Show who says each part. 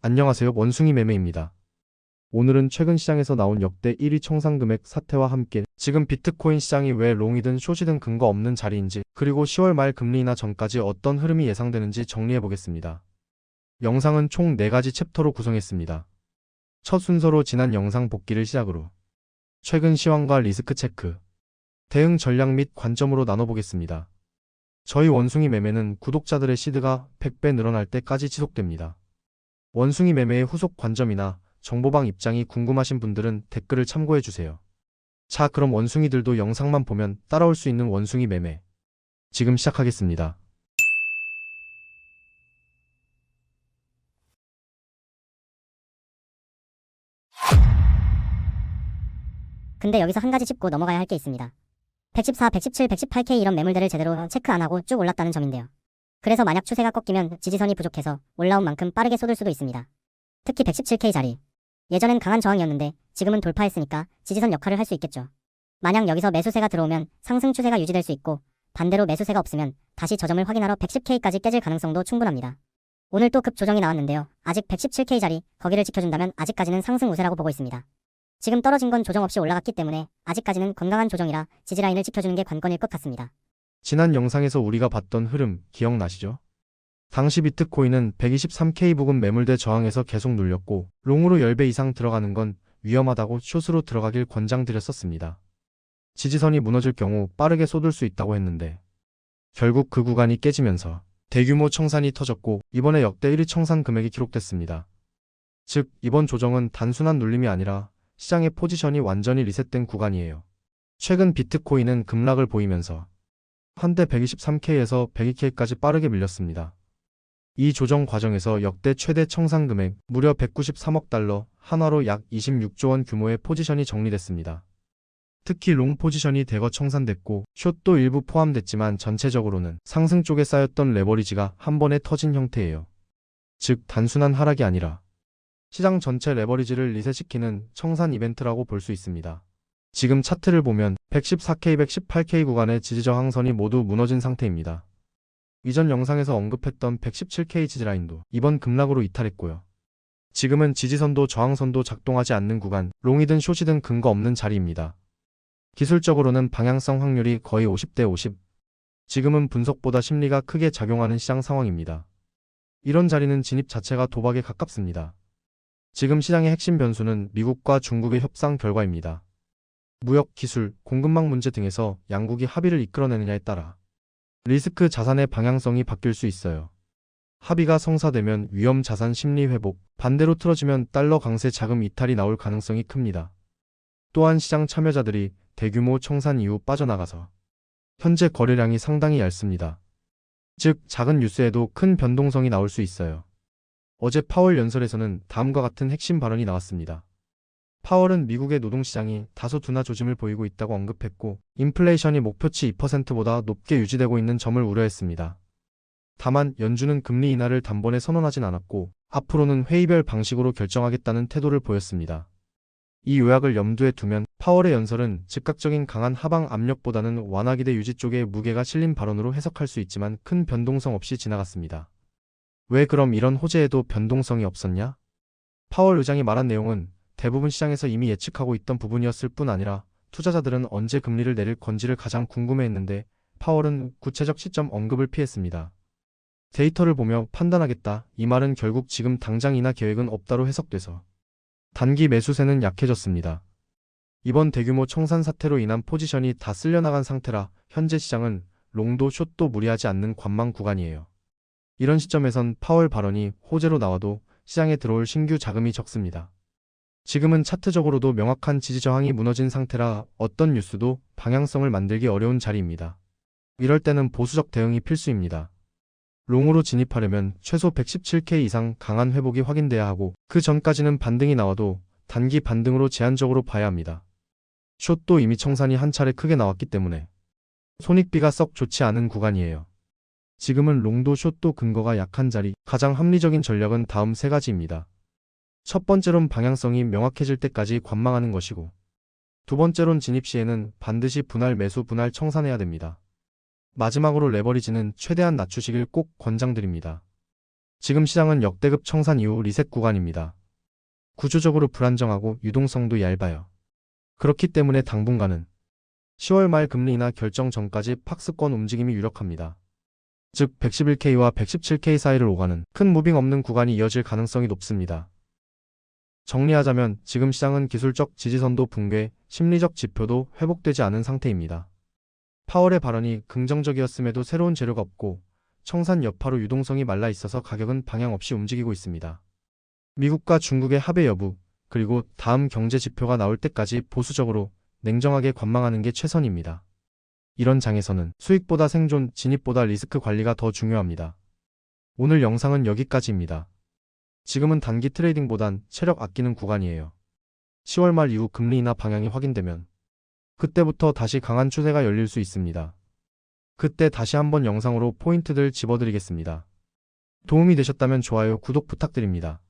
Speaker 1: 안녕하세요. 원숭이 매매입니다. 오늘은 최근 시장에서 나온 역대 1위 청산금액 사태와 함께 지금 비트코인 시장이 왜 롱이든 숏이든 근거 없는 자리인지, 그리고 10월 말 금리 인하 전까지 어떤 흐름이 예상되는지 정리해보겠습니다. 영상은 총 4가지 챕터로 구성했습니다. 첫 순서로 지난 영상 복기를 시작으로 최근 시황과 리스크 체크, 대응 전략 및 관점으로 나눠보겠습니다. 저희 원숭이 매매는 구독자들의 시드가 100배 늘어날 때까지 지속됩니다. 원숭이 매매의 후속 관점이나 정보방 입장이 궁금하신 분들은 댓글을 참고해주세요. 자, 그럼 원숭이들도 영상만 보면 따라올 수 있는 원숭이 매매. 지금 시작하겠습니다.
Speaker 2: 근데 여기서 한 가지 짚고 넘어가야 할 게 있습니다. 114, 117, 118K 이런 매물들을 제대로 체크 안 하고 쭉 올랐다는 점인데요. 그래서 만약 추세가 꺾이면 지지선이 부족해서 올라온 만큼 빠르게 쏟을 수도 있습니다. 특히 117K 자리. 예전엔 강한 저항이었는데 지금은 돌파했으니까 지지선 역할을 할 수 있겠죠. 만약 여기서 매수세가 들어오면 상승 추세가 유지될 수 있고, 반대로 매수세가 없으면 다시 저점을 확인하러 110K까지 깨질 가능성도 충분합니다. 오늘 또 급조정이 나왔는데요. 아직 117K 자리, 거기를 지켜준다면 아직까지는 상승 우세라고 보고 있습니다. 지금 떨어진 건 조정 없이 올라갔기 때문에 아직까지는 건강한 조정이라 지지라인을 지켜주는 게 관건일 것 같습니다.
Speaker 1: 지난 영상에서 우리가 봤던 흐름 기억나시죠? 당시 비트코인은 123K 부근 매물대 저항에서 계속 눌렸고, 롱으로 10배 이상 들어가는 건 위험하다고 숏으로 들어가길 권장드렸었습니다. 지지선이 무너질 경우 빠르게 쏟을 수 있다고 했는데, 결국 그 구간이 깨지면서 대규모 청산이 터졌고, 이번에 역대 1위 청산 금액이 기록됐습니다. 즉, 이번 조정은 단순한 눌림이 아니라 시장의 포지션이 완전히 리셋된 구간이에요. 최근 비트코인은 급락을 보이면서 한때 123K에서 102K까지 빠르게 밀렸습니다. 이 조정 과정에서 역대 최대 청산 금액 무려 193억 달러, 한화로 약 26조 원 규모의 포지션이 정리됐습니다. 특히 롱 포지션이 대거 청산됐고, 숏도 일부 포함됐지만 전체적으로는 상승 쪽에 쌓였던 레버리지가 한 번에 터진 형태예요. 즉, 단순한 하락이 아니라 시장 전체 레버리지를 리셋시키는 청산 이벤트라고 볼 수 있습니다. 지금 차트를 보면 114K, 118K 구간의 지지저항선이 모두 무너진 상태입니다. 이전 영상에서 언급했던 117K 지지라인도 이번 급락으로 이탈했고요. 지금은 지지선도 저항선도 작동하지 않는 구간, 롱이든 숏이든 근거 없는 자리입니다. 기술적으로는 방향성 확률이 거의 50대 50. 지금은 분석보다 심리가 크게 작용하는 시장 상황입니다. 이런 자리는 진입 자체가 도박에 가깝습니다. 지금 시장의 핵심 변수는 미국과 중국의 협상 결과입니다. 무역, 기술, 공급망 문제 등에서 양국이 합의를 이끌어내느냐에 따라 리스크 자산의 방향성이 바뀔 수 있어요. 합의가 성사되면 위험 자산 심리 회복, 반대로 틀어지면 달러 강세 자금 이탈이 나올 가능성이 큽니다. 또한 시장 참여자들이 대규모 청산 이후 빠져나가서 현재 거래량이 상당히 얇습니다. 즉, 작은 뉴스에도 큰 변동성이 나올 수 있어요. 어제 파월 연설에서는 다음과 같은 핵심 발언이 나왔습니다. 파월은 미국의 노동시장이 다소 둔화 조짐을 보이고 있다고 언급했고, 인플레이션이 목표치 2%보다 높게 유지되고 있는 점을 우려했습니다. 다만 연준은 금리 인하를 단번에 선언하진 않았고, 앞으로는 회의별 방식으로 결정하겠다는 태도를 보였습니다. 이 요약을 염두에 두면 파월의 연설은 즉각적인 강한 하방 압력보다는 완화 기대 유지 쪽에 무게가 실린 발언으로 해석할 수 있지만 큰 변동성 없이 지나갔습니다. 왜 그럼 이런 호재에도 변동성이 없었냐? 파월 의장이 말한 내용은 대부분 시장에서 이미 예측하고 있던 부분이었을 뿐 아니라, 투자자들은 언제 금리를 내릴 건지를 가장 궁금해했는데 파월은 구체적 시점 언급을 피했습니다. 데이터를 보며 판단하겠다, 이 말은 결국 지금 당장 인하 계획은 없다로 해석돼서 단기 매수세는 약해졌습니다. 이번 대규모 청산 사태로 인한 포지션이 다 쓸려나간 상태라 현재 시장은 롱도 숏도 무리하지 않는 관망 구간이에요. 이런 시점에선 파월 발언이 호재로 나와도 시장에 들어올 신규 자금이 적습니다. 지금은 차트적으로도 명확한 지지 저항이 무너진 상태라 어떤 뉴스도 방향성을 만들기 어려운 자리입니다. 이럴 때는 보수적 대응이 필수입니다. 롱으로 진입하려면 최소 117K 이상 강한 회복이 확인돼야 하고, 그 전까지는 반등이 나와도 단기 반등으로 제한적으로 봐야 합니다. 숏도 이미 청산이 한 차례 크게 나왔기 때문에 손익비가 썩 좋지 않은 구간이에요. 지금은 롱도 숏도 근거가 약한 자리, 가장 합리적인 전략은 다음 3가지입니다. 첫 번째론 방향성이 명확해질 때까지 관망하는 것이고, 두 번째론 진입 시에는 반드시 분할 매수 분할 청산해야 됩니다. 마지막으로 레버리지는 최대한 낮추시길 꼭 권장드립니다. 지금 시장은 역대급 청산 이후 리셋 구간입니다. 구조적으로 불안정하고 유동성도 얇아요. 그렇기 때문에 당분간은 10월 말 금리 인하 결정 전까지 박스권 움직임이 유력합니다. 즉 111K와 117K 사이를 오가는 큰 무빙 없는 구간이 이어질 가능성이 높습니다. 정리하자면 지금 시장은 기술적 지지선도 붕괴, 심리적 지표도 회복되지 않은 상태입니다. 파월의 발언이 긍정적이었음에도 새로운 재료가 없고 청산 여파로 유동성이 말라 있어서 가격은 방향 없이 움직이고 있습니다. 미국과 중국의 합의 여부, 그리고 다음 경제 지표가 나올 때까지 보수적으로 냉정하게 관망하는 게 최선입니다. 이런 장에서는 수익보다 생존, 진입보다 리스크 관리가 더 중요합니다. 오늘 영상은 여기까지입니다. 지금은 단기 트레이딩보단 체력 아끼는 구간이에요. 10월 말 이후 금리 인하 방향이 확인되면 그때부터 다시 강한 추세가 열릴 수 있습니다. 그때 다시 한번 영상으로 포인트들 집어드리겠습니다. 도움이 되셨다면 좋아요, 구독 부탁드립니다.